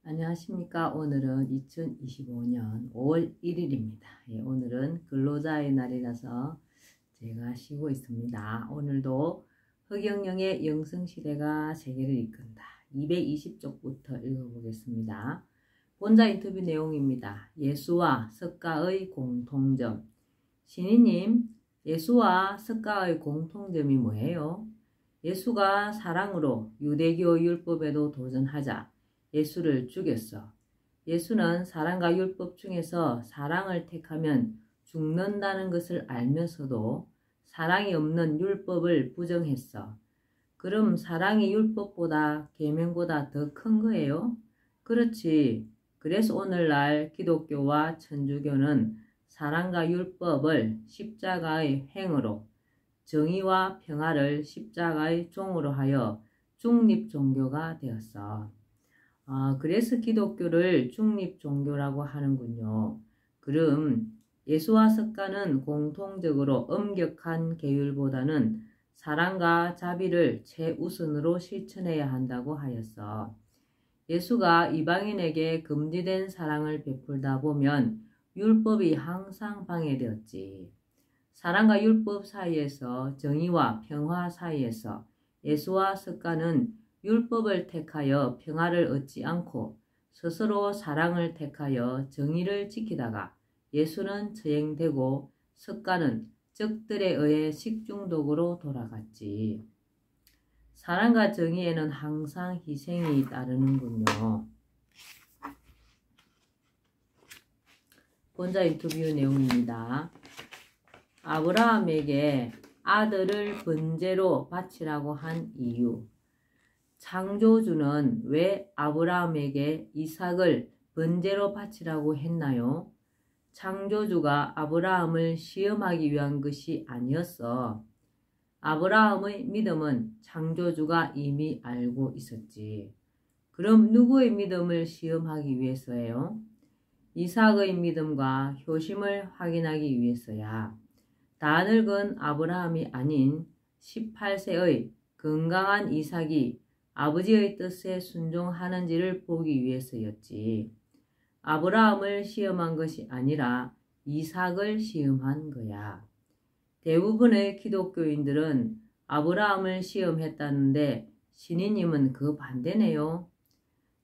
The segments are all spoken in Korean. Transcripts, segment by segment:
안녕하십니까. 오늘은 2025년 5월 1일입니다. 오늘은 근로자의 날이라서 제가 쉬고 있습니다. 오늘도 허경영의 영성시대가 세계를 이끈다. 220쪽부터 읽어보겠습니다. 본자 인터뷰 내용입니다. 예수와 석가의 공통점. 신이님, 예수와 석가의 공통점이 뭐예요? 예수가 사랑으로 유대교 율법에도 도전하자 예수를 죽였어. 예수는 사랑과 율법 중에서 사랑을 택하면 죽는다는 것을 알면서도 사랑이 없는 율법을 부정했어. 그럼 사랑이 율법보다 계명보다 더 큰 거예요? 그렇지. 그래서 오늘날 기독교와 천주교는 사랑과 율법을 십자가의 행으로, 정의와 평화를 십자가의 종으로 하여 중립종교가 되었어. 그래서 기독교를 중립종교라고 하는군요. 그럼 예수와 석가는 공통적으로 엄격한 계율보다는 사랑과 자비를 최우선으로 실천해야 한다고 하였어. 예수가 이방인에게 금지된 사랑을 베풀다 보면 율법이 항상 방해되었지. 사랑과 율법 사이에서, 정의와 평화 사이에서 예수와 석가는 율법을 택하여 평화를 얻지 않고 스스로 사랑을 택하여 정의를 지키다가 예수는 처형되고 석가는 적들에 의해 식중독으로 돌아갔지. 사랑과 정의에는 항상 희생이 따르는군요. 본자 인터뷰 내용입니다. 아브라함에게 아들을 번제로 바치라고 한 이유. 창조주는 왜 아브라함에게 이삭을 번제로 바치라고 했나요? 창조주가 아브라함을 시험하기 위한 것이 아니었어. 아브라함의 믿음은 창조주가 이미 알고 있었지. 그럼 누구의 믿음을 시험하기 위해서예요? 이삭의 믿음과 효심을 확인하기 위해서야. 다 늙은 아브라함이 아닌 18세의 건강한 이삭이 아버지의 뜻에 순종하는지를 보기 위해서였지. 아브라함을 시험한 것이 아니라 이삭을 시험한 거야. 대부분의 기독교인들은 아브라함을 시험했다는데 신이님은 그 반대네요.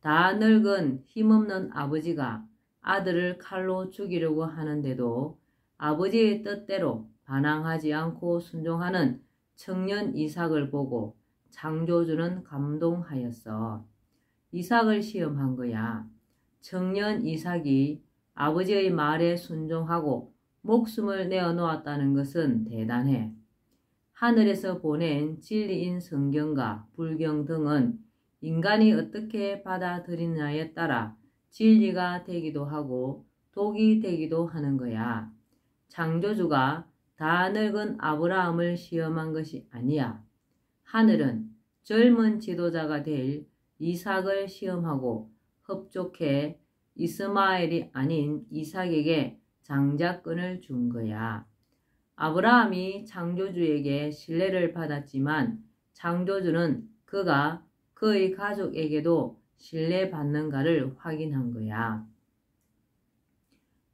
다 늙은 힘없는 아버지가 아들을 칼로 죽이려고 하는데도 아버지의 뜻대로 반항하지 않고 순종하는 청년 이삭을 보고 창조주는 감동하였어. 이삭을 시험한 거야. 청년 이삭이 아버지의 말에 순종하고 목숨을 내어놓았다는 것은 대단해. 하늘에서 보낸 진리인 성경과 불경 등은 인간이 어떻게 받아들이느냐에 따라 진리가 되기도 하고 독이 되기도 하는 거야. 창조주가 다 늙은 아브라함을 시험한 것이 아니야. 하늘은 젊은 지도자가 될 이삭을 시험하고 흡족해 이스마엘이 아닌 이삭에게 장자권을 준 거야. 아브라함이 창조주에게 신뢰를 받았지만 창조주는 그가 그의 가족에게도 신뢰받는가를 확인한 거야.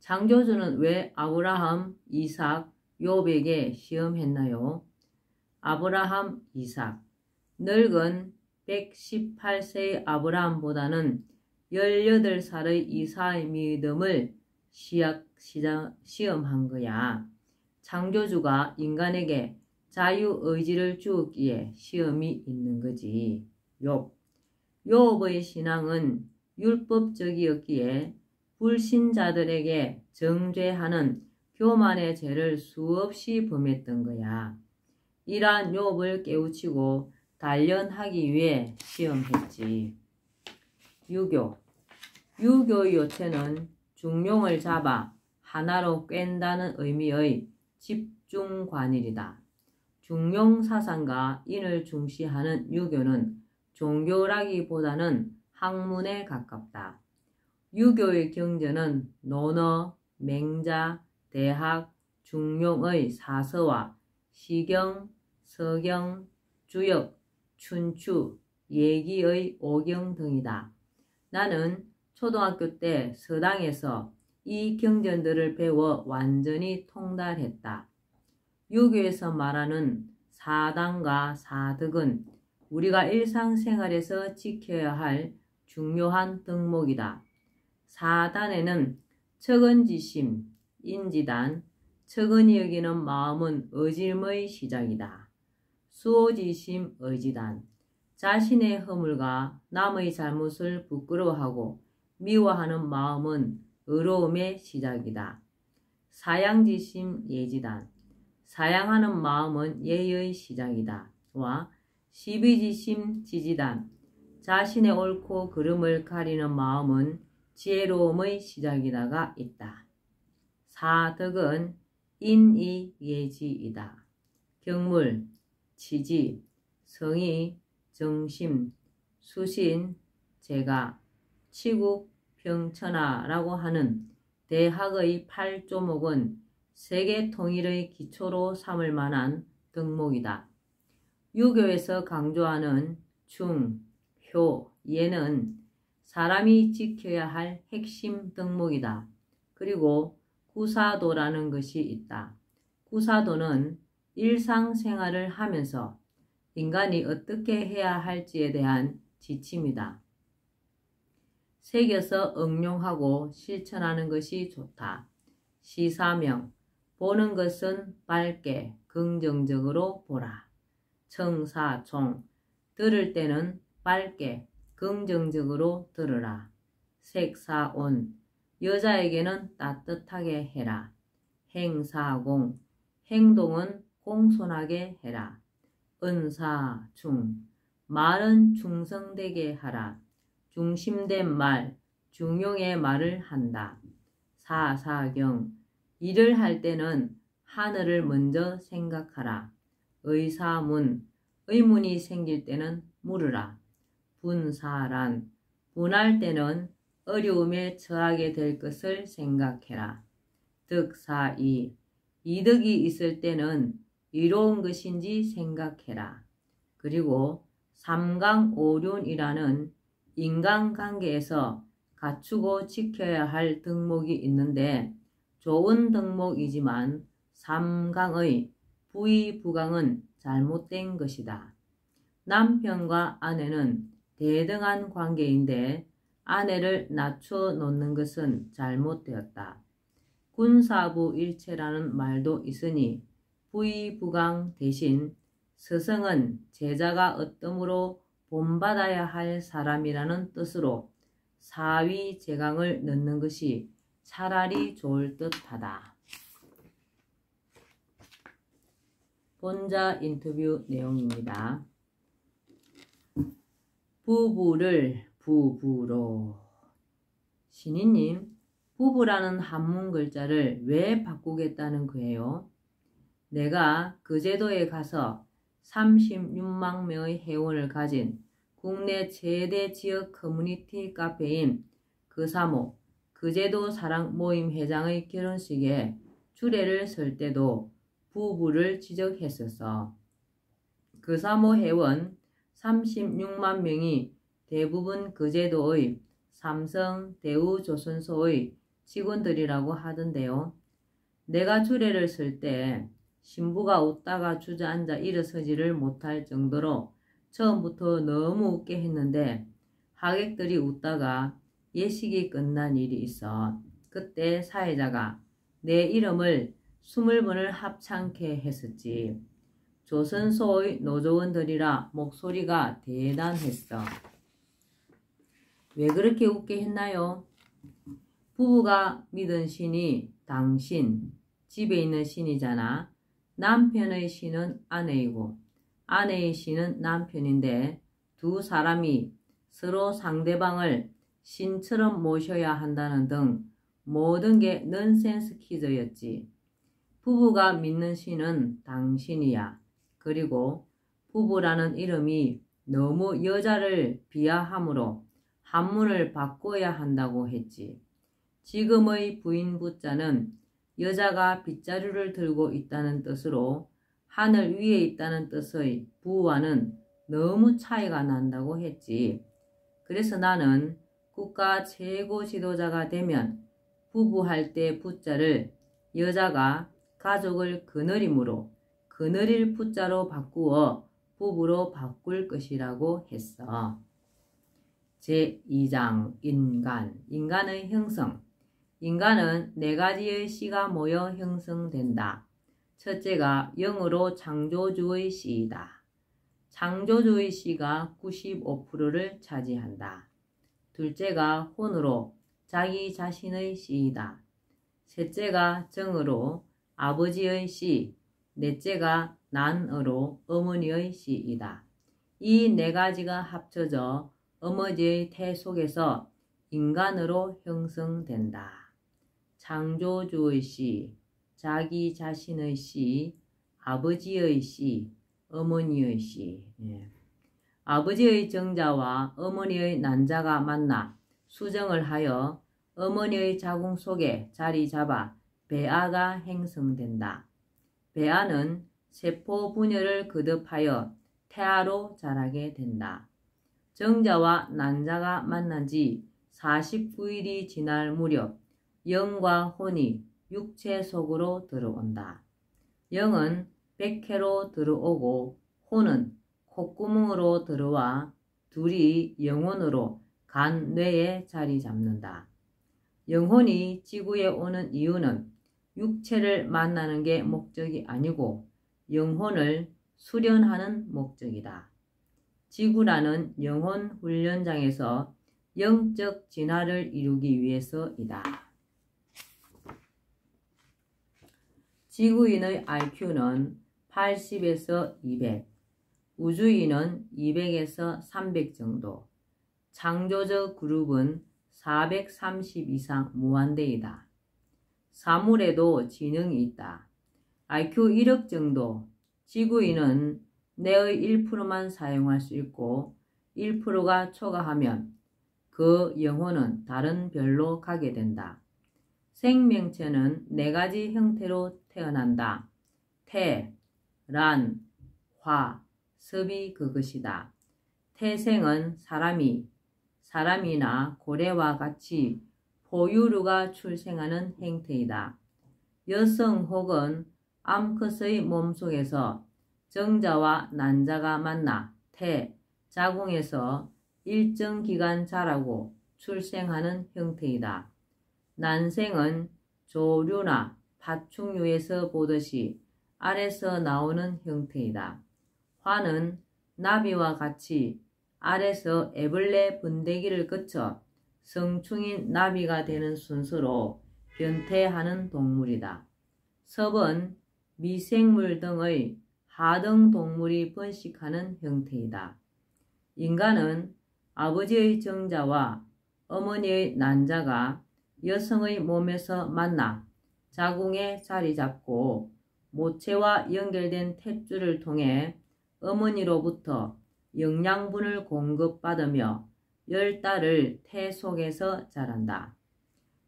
창조주는 왜 아브라함, 이삭, 욥에게 시험했나요? 아브라함, 이삭. 늙은 118세의 아브라함보다는 18살의 이삭의 믿음을 시험한 거야. 창조주가 인간에게 자유의지를 주었기에 시험이 있는 거지. 욥의 신앙은 율법적이었기에 불신자들에게 정죄하는 교만의 죄를 수없이 범했던 거야. 이러한 욥을 깨우치고 단련하기 위해 시험했지. 유교의 요체는 중용을 잡아 하나로 꿰다는 의미의 집중관일이다. 중용 사상과 인을 중시하는 유교는 종교라기보다는 학문에 가깝다. 유교의 경전은 논어, 맹자, 대학, 중용의 사서와 시경, 서경, 주역, 춘추, 예기의 오경 등이다. 나는 초등학교 때 서당에서 이 경전들을 배워 완전히 통달했다. 유교에서 말하는 사당과 사덕은 우리가 일상생활에서 지켜야 할 중요한 덕목이다. 사단에는 척은지심, 인지단, 척은이 여기는 마음은 의질의 시작이다. 수호지심, 의지단, 자신의 허물과 남의 잘못을 부끄러워하고 미워하는 마음은 의로움의 시작이다. 사양지심, 예지단, 사양하는 마음은 예의 시작이다. 와 시비지심, 지지단, 자신의 옳고 그름을 가리는 마음은 지혜로움의 시작이다가 있다. 사덕은 인의 예지이다. 경물, 치지, 성의, 정심, 수신, 재가, 치국, 평천하라고 하는 대학의 8조목은 세계 통일의 기초로 삼을 만한 덕목이다. 유교에서 강조하는 중, 효, 예는 사람이 지켜야 할 핵심 덕목이다. 그리고 구사도라는 것이 있다. 구사도는 일상생활을 하면서 인간이 어떻게 해야 할지에 대한 지침이다. 새겨서 응용하고 실천하는 것이 좋다. 시사명, 보는 것은 밝게 긍정적으로 보라. 청사총, 들을 때는 밝게 긍정적으로 들으라. 색사온, 여자에게는 따뜻하게 해라. 행사공, 행동은 공손하게 해라. 은사중, 말은 충성되게 하라. 중심된 말, 중용의 말을 한다. 사사경, 일을 할 때는 하늘을 먼저 생각하라. 의사문, 의문이 생길 때는 물으라. 분사란, 분할 때는 어려움에 처하게 될 것을 생각해라. 득사이, 이득이 있을 때는 이로운 것인지 생각해라. 그리고 삼강오륜이라는 인간관계에서 갖추고 지켜야 할 덕목이 있는데 좋은 덕목이지만 삼강의 부의부강은 잘못된 것이다. 남편과 아내는 대등한 관계인데 아내를 낮춰 놓는 것은 잘못되었다. 군사부 일체라는 말도 있으니 부의부강 대신 스승은 제자가 어떠므로 본받아야 할 사람이라는 뜻으로 사위제강을 넣는 것이 차라리 좋을 듯하다. 본자 인터뷰 내용입니다. 부부를 부부로. 신이님, 부부라는 한문 글자를 왜 바꾸겠다는 거예요? 내가 그 제도에 가서 36만 명의 회원을 가진 국내 최대 지역 커뮤니티 카페인 그사모 그제도 사랑 모임 회장의 결혼식에 주례를 설 때도 부부를 지적했었어. 그사모 회원 36만 명이 대부분 그제도의 삼성, 대우조선소의 직원들이라고 하던데요. 내가 주례를 설 때 신부가 웃다가 주저앉아 일어서지를 못할 정도로 처음부터 너무 웃게 했는데 하객들이 웃다가 예식이 끝난 일이 있어. 그때 사회자가 내 이름을 20번을 합창케 했었지. 조선소의 노조원들이라 목소리가 대단했어. 왜 그렇게 웃게 했나요? 부부가 믿은 신이 당신, 집에 있는 신이잖아. 남편의 신은 아내이고 아내의 신은 남편인데 두 사람이 서로 상대방을 신처럼 모셔야 한다는 등 모든 게 넌센스 퀴즈였지. 부부가 믿는 신은 당신이야. 그리고 부부라는 이름이 너무 여자를 비하하므로 한문을 바꿔야 한다고 했지. 지금의 부인부자는 여자가 빗자루를 들고 있다는 뜻으로 하늘 위에 있다는 뜻의 부와는 너무 차이가 난다고 했지. 그래서 나는 국가 최고 지도자가 되면 부부할 때 부자를 여자가 가족을 거느림으로 거느릴 부자로 바꾸어 부부로 바꿀 것이라고 했어. 제2장 인간, 인간의 형성. 인간은 4가지의 씨가 모여 형성된다. 첫째가 영으로 창조주의 씨이다. 창조주의 씨가 95%를 차지한다. 둘째가 혼으로 자기 자신의 씨이다. 셋째가 정으로 아버지의 씨, 넷째가 난으로 어머니의 씨이다. 이 4가지가 합쳐져 어머니의 태 속에서 인간으로 형성된다. 창조주의 씨, 자기 자신의 씨, 아버지의 씨, 어머니의 씨. 아버지의 정자와 어머니의 난자가 만나 수정을 하여 어머니의 자궁 속에 자리 잡아 배아가 형성된다. 배아는 세포 분열을 거듭하여 태아로 자라게 된다. 정자와 난자가 만난 지 49일이 지날 무렵 영과 혼이 육체 속으로 들어온다. 영은 백회로 들어오고 혼은 콧구멍으로 들어와 둘이 영혼으로 간 뇌에 자리 잡는다. 영혼이 지구에 오는 이유는 육체를 만나는 게 목적이 아니고 영혼을 수련하는 목적이다. 지구라는 영혼 훈련장에서 영적 진화를 이루기 위해서이다. 지구인의 IQ는 80에서 200, 우주인은 200에서 300 정도, 창조적 그룹은 430 이상 무한대이다. 사물에도 지능이 있다. IQ 1억 정도, 지구인은 뇌의 1%만 사용할 수 있고 1%가 초과하면 그 영혼은 다른 별로 가게 된다. 생명체는 4가지 형태로 태어난다. 태, 란, 화, 섭이 그것이다. 태생은 사람이나 고래와 같이 포유류가 출생하는 행태이다. 여성 혹은 암컷의 몸속에서 정자와 난자가 만나 태, 자궁에서 일정 기간 자라고 출생하는 형태이다. 난생은 조류나 파충류에서 보듯이 알에서 나오는 형태이다. 화는 나비와 같이 알에서 애벌레 분대기를 거쳐 성충인 나비가 되는 순서로 변태하는 동물이다. 섭은 미생물 등의 하등 동물이 번식하는 형태이다. 인간은 아버지의 정자와 어머니의 난자가 여성의 몸에서 만나 자궁에 자리 잡고 모체와 연결된 탯줄을 통해 어머니로부터 영양분을 공급받으며 10달을 태 속에서 자란다.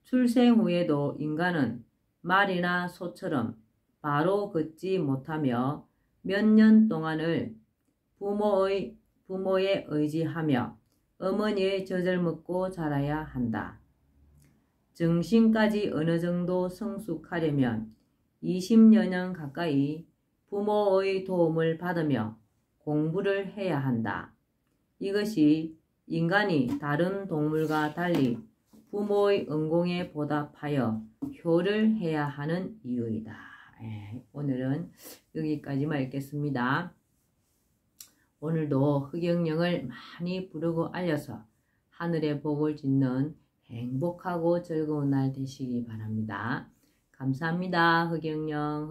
출생 후에도 인간은 말이나 소처럼 바로 걷지 못하며 몇 년 동안을 부모에 의지하며 어머니의 젖을 먹고 자라야 한다. 정신까지 어느 정도 성숙하려면 20여 년 가까이 부모의 도움을 받으며 공부를 해야 한다. 이것이 인간이 다른 동물과 달리 부모의 은공에 보답하여 효를 해야 하는 이유이다. 오늘은 여기까지만 읽겠습니다. 오늘도 흑영령을 많이 부르고 알려서 하늘의 복을 짓는 행복하고 즐거운 날 되시기 바랍니다. 감사합니다. 흑영령.